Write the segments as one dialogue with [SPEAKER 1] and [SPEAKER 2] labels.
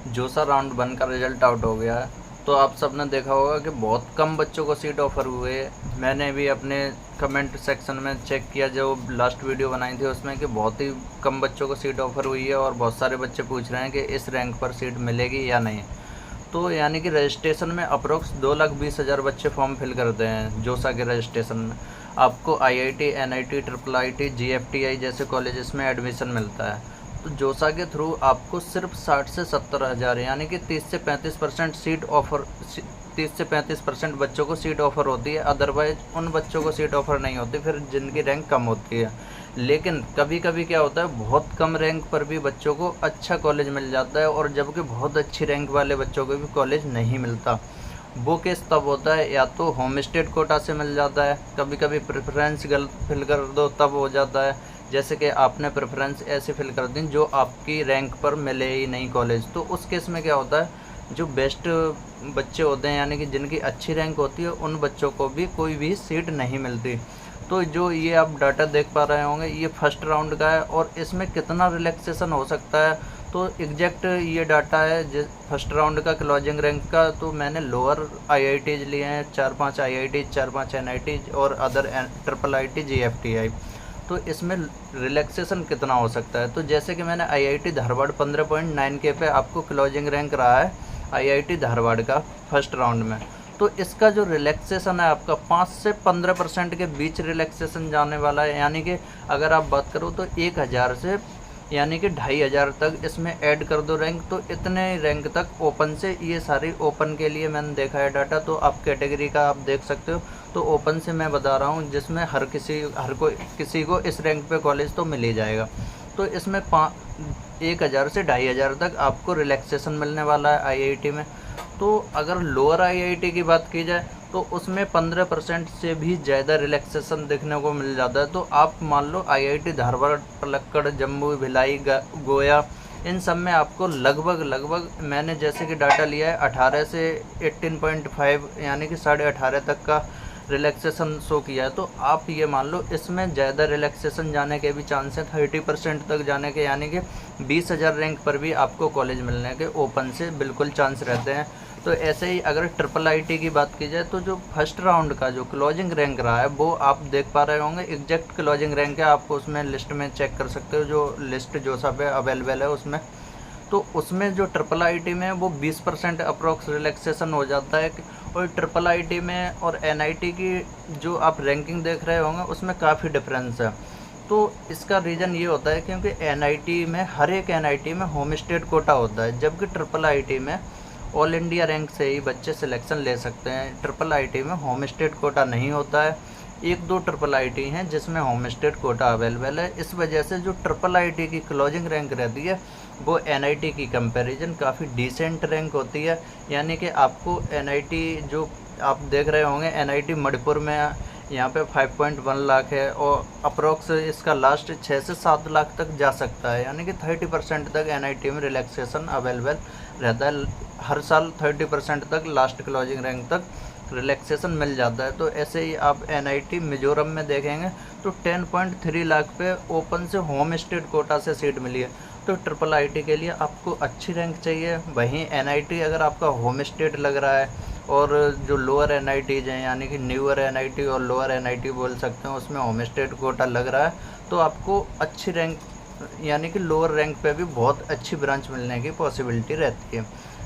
[SPEAKER 1] जोसा राउंड 1 का result out हो गया है। तो आप सबने देखा होगा कि बहुत कम बच्चों को सीट ऑफ़र हुए। मैंने भी अपने कमेंट सेक्शन में चेक किया, जो लास्ट वीडियो बनाई थी उसमें, कि बहुत ही कम बच्चों को सीट ऑफ़र हुई है और बहुत सारे बच्चे पूछ रहे हैं कि इस रैंक पर सीट मिलेगी या नहीं। तो यानी कि रजिस्ट्रेशन में अप्रोक्स 2,20,000 बच्चे फॉर्म फिल करते हैं जोसा के रजिस्ट्रेशन में। आपको IIT, NIT, triple IT, GFTI जैसे कॉलेजेस में एडमिशन मिलता है। तो जोसा के थ्रू आपको सिर्फ 60 से 70 हज़ार यानी कि 30 से 35% सीट ऑफर 30 से 35% बच्चों को सीट ऑफर होती है। अदरवाइज उन बच्चों को सीट ऑफर नहीं होती, फिर जिनकी रैंक कम होती है। लेकिन कभी कभी क्या होता है, बहुत कम रैंक पर भी बच्चों को अच्छा कॉलेज मिल जाता है, और जबकि बहुत अच्छी रैंक वाले बच्चों को भी कॉलेज नहीं मिलता। वो केस तब होता है या तो होम स्टेट कोटा से मिल जाता है, कभी कभी प्रेफरेंस गलत फिल कर दो तब हो जाता है। जैसे कि आपने प्रेफरेंस ऐसे फिल कर दी जो आपकी रैंक पर मिले ही नहीं कॉलेज, तो उस केस में क्या होता है, जो बेस्ट बच्चे होते हैं यानी कि जिनकी अच्छी रैंक होती है, उन बच्चों को भी कोई भी सीट नहीं मिलती। तो जो ये आप डाटा देख पा रहे होंगे, ये फर्स्ट राउंड का है, और इसमें कितना रिलैक्सेशन हो सकता है तो एग्जैक्ट ये डाटा है जिस फर्स्ट राउंड का क्लोजिंग रैंक का। तो मैंने लोअर आईआईटीज लिए हैं, 4-5 आईआईटीज, 4-5 एनआईटीज और अदर ट्रिपल आईटी, जीएफटीआई। तो इसमें रिलैक्सेशन कितना हो सकता है, तो जैसे कि मैंने आईआईटी धारवाड़ 15.9 के पे आपको क्लोजिंग रैंक रहा है आईआईटी धारवाड़ का फर्स्ट राउंड में। तो इसका जो रिलैक्सेशन है आपका 5 से 15% के बीच रिलैक्सेशन जाने वाला है। यानी कि अगर आप बात करो तो 1,000 से यानी कि 2,500 तक इसमें ऐड कर दो रैंक, तो इतने रैंक तक ओपन से, ये सारी ओपन के लिए मैंने देखा है डाटा। तो आप कैटेगरी का आप देख सकते हो। तो ओपन से मैं बता रहा हूँ, जिसमें हर किसी को इस रैंक पे कॉलेज तो मिल ही जाएगा। तो इसमें 1,000 से 2,500 तक आपको रिलैक्सेशन मिलने वाला है आईआईटी में। तो अगर लोअर आईआईटी की बात की जाए तो उसमें 15% से भी ज़्यादा रिलैक्सेशन देखने को मिल जाता है। तो आप मान लो आईआईटी धारवाड़, पलक्कड़, जम्मू, भिलाई, गोया, इन सब में आपको लगभग मैंने जैसे कि डाटा लिया है 18 से 18.5 यानी कि 18.5 तक का रिलैक्सेशन शो किया है। तो आप ये मान लो इसमें ज़्यादा रिलैक्सेशन जाने के भी चांस हैं, 30% तक जाने के, यानी कि 20,000 रैंक पर भी आपको कॉलेज मिलने के ओपन से बिल्कुल चांस रहते हैं। तो ऐसे ही अगर ट्रिपल आईटी की बात की जाए तो जो फर्स्ट राउंड का जो क्लोजिंग रैंक रहा है वो आप देख पा रहे होंगे, एग्जैक्ट क्लोजिंग रैंक है, आपको उसमें लिस्ट में चेक कर सकते हो, जो लिस्ट जोसा पे अवेलेबल है उसमें। तो उसमें जो ट्रिपल आईटी में वो 20% अप्रोक्स रिलैक्सेशन हो जाता है। और ट्रिपल आईटी में और एनआईटी की जो आप रैंकिंग देख रहे होंगे उसमें काफ़ी डिफरेंस है। तो इसका रीज़न ये होता है क्योंकि एनआईटी में, हर एक एनआईटी में होम स्टेट कोटा होता है, जबकि ट्रिपल आईटी में ऑल इंडिया रैंक से ही बच्चे सिलेक्शन ले सकते हैं। ट्रिपल आईटी में होम स्टेट कोटा नहीं होता है। 1-2 ट्रिपल आईटी हैं जिसमें होम स्टेट कोटा अवेलेबल है। इस वजह से जो ट्रिपल आईटी की क्लोजिंग रैंक रहती है वो एनआईटी की कंपैरिजन काफ़ी डिसेंट रैंक होती है। यानी कि आपको एनआईटी जो आप देख रहे होंगे, एनआईटी मणिपुर में यहाँ पे 5.1 लाख है, और अप्रोक्स इसका लास्ट 6 से 7 लाख तक जा सकता है। यानी कि 30% तक एनआईटी में रिलैक्सेशन अवेलेबल रहता है। हर साल 30% तक लास्ट क्लोजिंग रैंक तक रिलैक्सेशन मिल जाता है। तो ऐसे ही आप एनआईटी मिजोरम में देखेंगे तो 10.3 लाख पे ओपन से होम स्टेट कोटा से सीट मिली है। तो ट्रिपल आईटी के लिए आपको अच्छी रैंक चाहिए। वहीं एनआईटी अगर आपका होम स्टेट लग रहा है, और जो लोअर एनआईटीज हैं यानी कि न्यूअर एनआईटी और लोअर एनआईटी बोल सकते हैं, उसमें होम स्टेट कोटा लग रहा है, तो आपको अच्छी रैंक यानी कि लोअर रैंक पे भी बहुत अच्छी ब्रांच मिलने की पॉसिबिलिटी रहती है।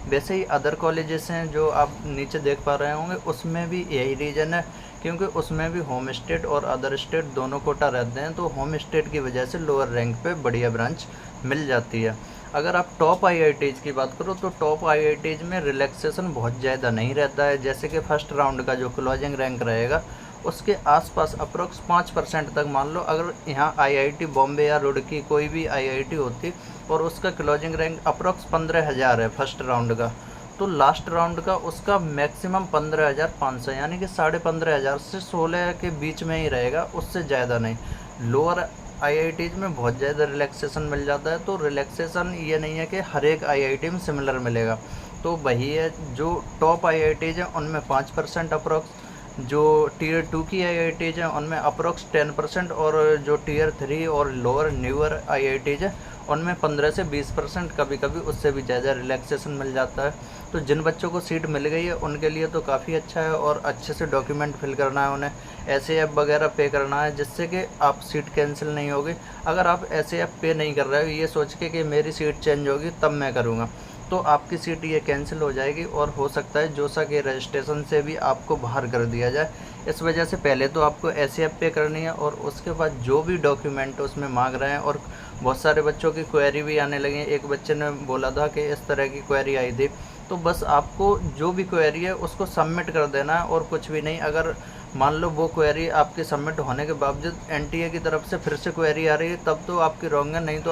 [SPEAKER 1] वैसे ही अदर कॉलेजेस हैं जो आप नीचे देख पा रहे होंगे, उसमें भी यही रीज़न है, क्योंकि उसमें भी होम स्टेट और अदर स्टेट दोनों कोटा रहते हैं। तो होम स्टेट की वजह से लोअर रैंक पे बढ़िया ब्रांच मिल जाती है। अगर आप टॉप आईआईटीज़ की बात करो तो टॉप आईआईटीज़ में रिलैक्सेशन बहुत ज़्यादा नहीं रहता है। जैसे कि फर्स्ट राउंड का जो क्लोजिंग रैंक रहेगा उसके आसपास अप्रोक्स 5% तक, मान लो अगर यहाँ आईआईटी बॉम्बे या रुड़की कोई भी आईआईटी होती और उसका क्लोजिंग रैंक अप्रोक्स 15,000 है फर्स्ट राउंड का, तो लास्ट राउंड का उसका मैक्सिमम 15,500 यानी कि 15,500 से 16 के बीच में ही रहेगा, उससे ज़्यादा नहीं। लोअर आईआईटीज़ में बहुत ज़्यादा रिलैक्सेशन मिल जाता है। तो रिलैक्सेशन ये नहीं है कि हर एक आईआईटी में सिमिलर मिलेगा। तो वही है, जो टॉप आईआईटीज़ हैं उनमें 5% अप्रोक्स, जो टीयर 2 की आईआईटीज़ हैं उनमें अप्रोक्स 10%, और जो टीयर 3 और लोअर न्यूअर आईआईटीज़ हैं उनमें 15 से 20%, कभी कभी उससे भी ज़्यादा रिलैक्सेशन मिल जाता है। तो जिन बच्चों को सीट मिल गई है उनके लिए तो काफ़ी अच्छा है, और अच्छे से डॉक्यूमेंट फिल करना है, उन्हें ऐसे ऐप वगैरह पे करना है जिससे कि आप सीट कैंसिल नहीं होगी। अगर आप ऐसे ऐप पे नहीं कर रहे हो ये सोच के कि मेरी सीट चेंज होगी तब मैं करूँगा, तो आपकी सीट ये कैंसिल हो जाएगी, और हो सकता है जोसा के रजिस्ट्रेशन से भी आपको बाहर कर दिया जाए। इस वजह से पहले तो आपको ऐसे ऐप पे करनी है, और उसके बाद जो भी डॉक्यूमेंट उसमें मांग रहे हैं, और बहुत सारे बच्चों की क्वेरी भी आने लगी है। एक बच्चे ने बोला था कि इस तरह की क्वेरी आई थी, तो बस आपको जो भी क्वेरी है उसको सबमिट कर देना है, और कुछ भी नहीं। अगर मान लो वो क्वेरी आपकी सबमिट होने के बावजूद एनटीए की तरफ से फिर से क्वेरी आ रही है, तब तो आपकी रॉन्ग है, नहीं तो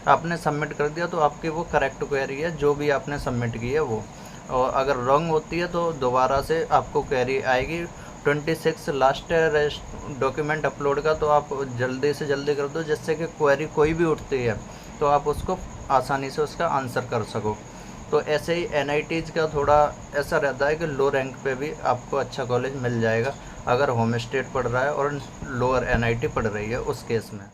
[SPEAKER 1] आपने सबमिट कर दिया तो आपकी वो करेक्ट क्वेरी है जो भी आपने सबमिट की है वो। और अगर रॉन्ग होती है तो दोबारा से आपको क्वेरी आएगी। 26 लास्ट है डॉक्यूमेंट अपलोड का, तो आप जल्दी से जल्दी कर दो जिससे कि क्वेरी कोई भी उठती है तो आप उसको आसानी से उसका आंसर कर सको। तो ऐसे ही एनआईटीज़ का थोड़ा ऐसा रहता है कि लो रैंक पे भी आपको अच्छा कॉलेज मिल जाएगा अगर होम स्टेट पढ़ रहा है और लोअर एनआईटी पढ़ रही है उस केस में।